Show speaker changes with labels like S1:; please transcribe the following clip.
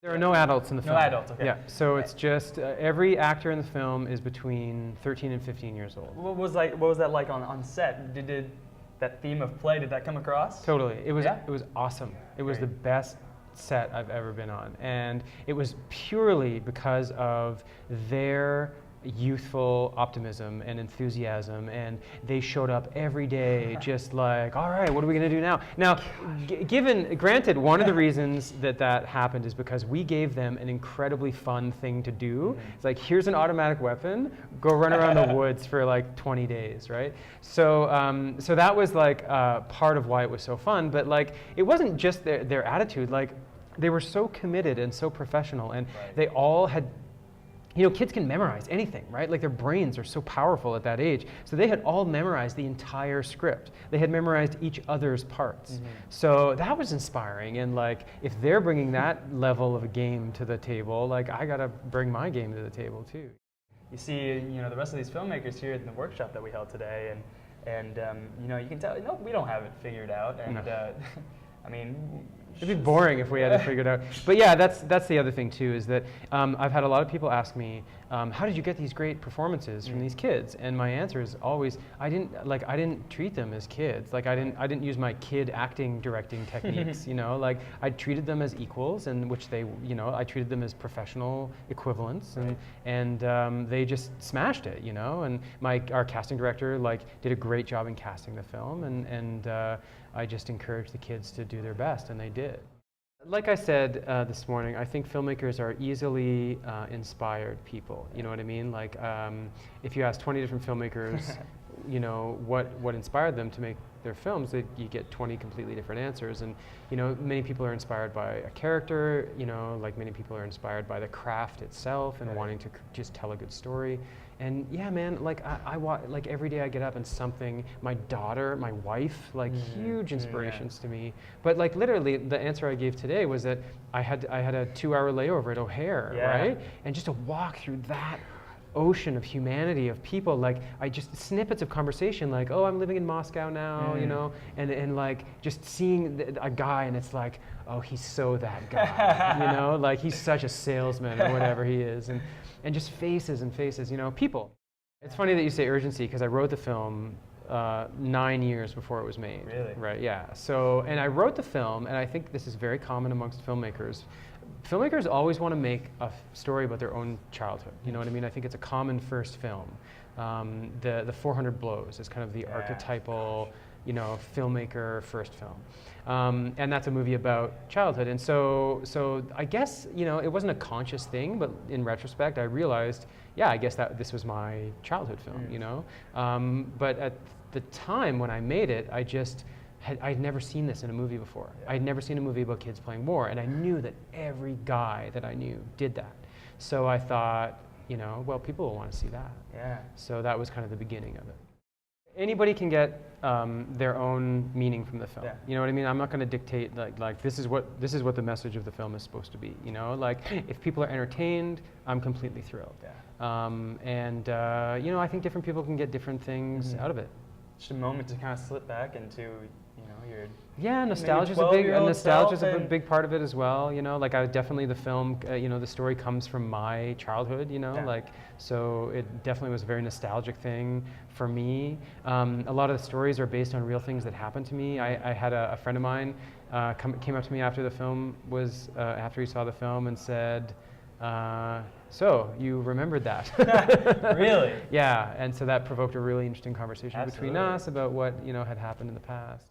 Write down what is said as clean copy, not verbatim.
S1: There are no adults in the film.
S2: No adults, okay.
S1: Yeah, so it's just every actor in the film is between 13 and 15 years old.
S2: What was that like on set? Did that theme of play, did that come across?
S1: Totally. It was
S2: Yeah?
S1: it was awesome. It was
S2: Great.
S1: the best set I've ever been on, and it was purely because of their youthful optimism and enthusiasm, and they showed up every day just like, all right, what are we going to do now? Now, granted, one of the reasons that happened is because we gave them an incredibly fun thing to do. It's like, here's an automatic weapon, go run around the woods for like 20 days, right? So so that was like part of why it was so fun, but like it wasn't just their attitude. Like, they were so committed and so professional, and they all had, you know, kids can memorize anything, right? Like, their brains are so powerful at that age. So they had all memorized the entire script. They had memorized each other's parts. So that was inspiring. And like, if they're bringing that level of a game to the table, like, I gotta bring my game to the table too.
S2: You see, you know, the rest of these filmmakers here in the workshop that we held today, and you know, you can tell, no, we don't have it figured out. And I mean,
S1: it'd be boring if we had it figured out. But yeah, that's the other thing too, is that I've had a lot of people ask me, how did you get these great performances from these kids? And my answer is always, I didn't treat them as kids. Like, I didn't use my kid acting directing techniques. You know, like, I treated them as equals, and which they, you know, I treated them as professional equivalents, and they just smashed it. You know, and our casting director like did a great job in casting the film, and I just encouraged the kids to do their best, and they did. Like I said this morning, I think filmmakers are easily inspired people. You know what I mean? Like, if you ask 20 different filmmakers, you know, what inspired them to make their films, you get 20 completely different answers. And you know, many people are inspired by a character. You know, like, many people are inspired by the craft itself and wanting to just tell a good story. And yeah, man, like, like, every day I get up and something, my daughter, my wife, like, huge inspirations to me. But like, literally, the answer I gave today was that I had a 2-hour layover at O'Hare, right? And just to walk through that ocean of humanity, of people, like, I just snippets of conversation, like, oh, I'm living in Moscow now, you know, and like, just seeing a guy, and it's like, oh, he's so that guy, you know, like, he's such a salesman or whatever he is, and just faces and faces, you know, people. It's funny that you say urgency, because I wrote the film 9 years before it was made.
S2: Really?
S1: Right, yeah. So, and I wrote the film, and I think this is very common amongst filmmakers. Filmmakers always want to make a story about their own childhood. You know what I mean? I think it's a common first film. The 400 Blows is kind of the archetypal, you know, filmmaker first film. And that's a movie about childhood. And so I guess, you know, it wasn't a conscious thing, but in retrospect, I realized, yeah, I guess that this was my childhood film, you know? But at the time when I made it, I'd never seen this in a movie before. I'd never seen a movie about kids playing war, and I knew that every guy that I knew did that. So I thought, you know, well, people will want to see that.
S2: Yeah.
S1: So that was kind of the beginning of it. Anybody can get their own meaning from the film.
S2: Yeah.
S1: You know what I mean? I'm not going to dictate like this is what the message of the film is supposed to be. You know, like, if people are entertained, I'm completely thrilled.
S2: Yeah.
S1: You know, I think different people can get different things out of it.
S2: Just a moment to kind of slip back into, you know, your
S1: nostalgia's a big part of it as well. You know, like, the film, you know, the story comes from my childhood. You know, like, so it definitely was a very nostalgic thing for me. A lot of the stories are based on real things that happened to me. I had a friend of mine came up to me after the film was after he saw the film and said, so you remembered that?
S2: Really?
S1: Yeah, and so that provoked a really interesting conversation between us about what, you know, had happened in the past.